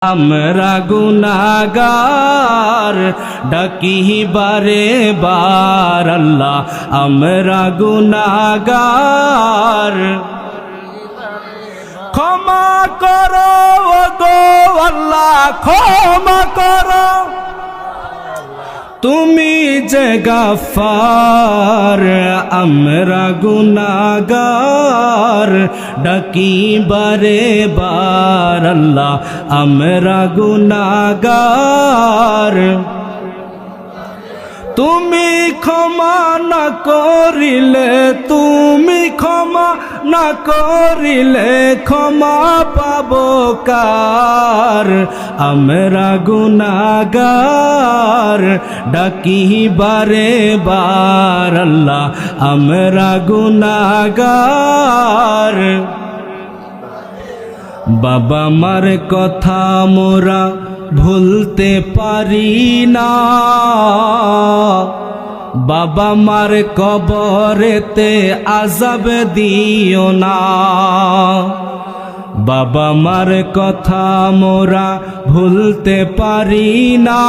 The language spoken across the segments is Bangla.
আমরা গুনাহগার ডাকি বারে বার আল্লাহ, আমরা গুনাহগার ক্ষমা করো গো আল্লাহ, ক্ষমা করো তুমি যে গাফফার। আমরা গুনাহগার ডাকি বারে বার আল্লাহ, আমরা গুনাহগার তুমি ক্ষমা না করিলে, তুমি ক্ষমা না করিলে ক্ষমা পাবো কার। আমরা গুনাহগার ডাকি বারে বার আল্লাহ, আমরা গুনাহগার। বাবা মার কথা মোরা ভুলতে পারি না, বাবা মার কবরেতে আযাব দিও না। বাবা মার কথা মোরা ভুলতে পারি না,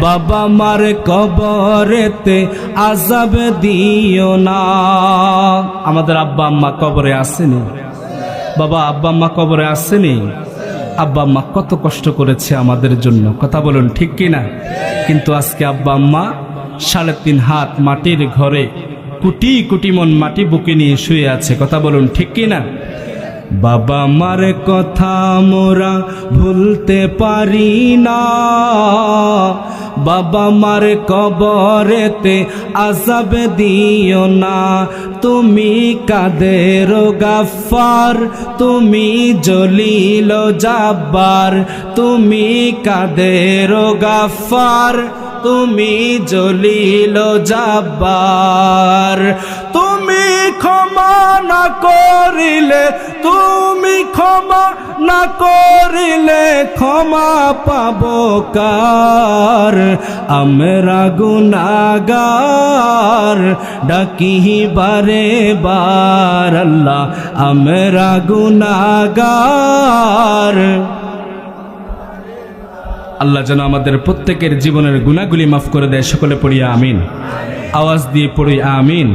বাবা মার কবরেতে আযাব দিও না। আমাদের আব্বা আম্মা কবরে আসেনি, বাবা আব্বা আম্মা কবরে আসেনি। আব্বা আম্মা কত কষ্ট করেছে আমাদের জন্য, কথা বলুন ঠিক কিনা? কিন্তু আজকে আব্বা আম্মা 3.5 হাত মাটির ঘরে কোটি কোটি মন মাটি বুকে নিয়ে শুয়ে আছে, কথা বলুন ঠিক কিনা? বাবা মার কথা মোরা ভুলতে পারি না, বাবা মার কবরেতে আযাব দিও না। তুমি কাদের গাফফার, তুমি জলিল জাব্বার, তুমি কাদের গাফফার, তুমি জলিল জাব্বার। তুমি ক্ষমা না করিলে, তুমি ক্ষমা না করিলে ক্ষমা পাবো কার। আমরা গুনাহগার ডাকি বারে বার আল্লাহ, আমরা গুনাহগার। আল্লাহ যেন আমাদের প্রত্যেকের জীবনের গুনাহগুলি মাফ করে দেয়। সকলে পড়ি আমিন, আওয়াজ দিয়ে পড়ি আমিন।